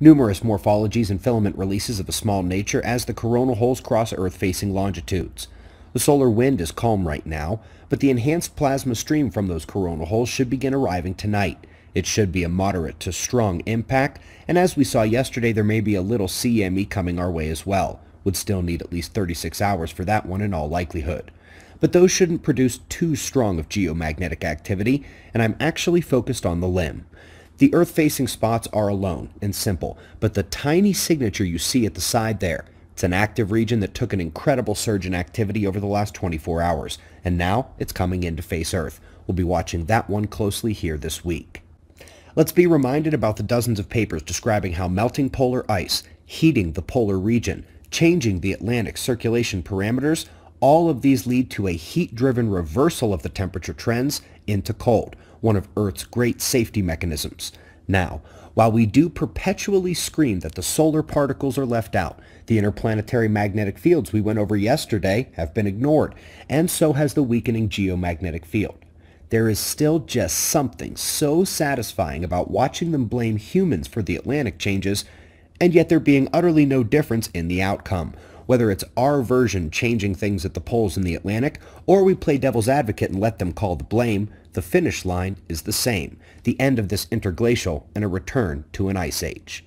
numerous morphologies and filament releases of a small nature as the coronal holes cross Earth-facing longitudes. The solar wind is calm right now, but the enhanced plasma stream from those coronal holes should begin arriving tonight. It should be a moderate to strong impact, and as we saw yesterday, there may be a little CME coming our way as well. Would still need at least 36 hours for that one in all likelihood. But those shouldn't produce too strong of geomagnetic activity, and I'm actually focused on the limb. The Earth-facing spots are alone and simple, but the tiny signature you see at the side there, it's an active region that took an incredible surge in activity over the last 24 hours, and now it's coming in to face Earth. We'll be watching that one closely here this week. Let's be reminded about the dozens of papers describing how melting polar ice, heating the polar region, changing the Atlantic circulation parameters, all of these lead to a heat-driven reversal of the temperature trends into cold, one of Earth's great safety mechanisms. Now, while we do perpetually scream that the solar particles are left out, the interplanetary magnetic fields we went over yesterday have been ignored, and so has the weakening geomagnetic field. There is still just something so satisfying about watching them blame humans for the Atlantic changes, and yet there being utterly no difference in the outcome. Whether it's our version changing things at the poles in the Atlantic, or we play devil's advocate and let them call the blame, the finish line is the same, the end of this interglacial and a return to an ice age.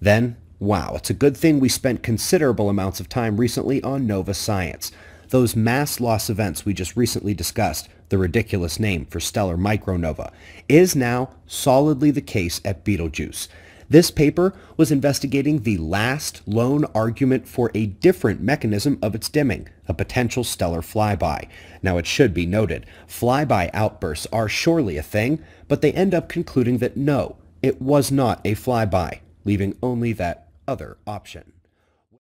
Then, wow, it's a good thing we spent considerable amounts of time recently on Nova Science. Those mass loss events we just recently discussed, the ridiculous name for stellar micronova, is now solidly the case at Betelgeuse. This paper was investigating the last lone argument for a different mechanism of its dimming, a potential stellar flyby. Now it should be noted, flyby outbursts are surely a thing, but they end up concluding that no, it was not a flyby, leaving only that other option.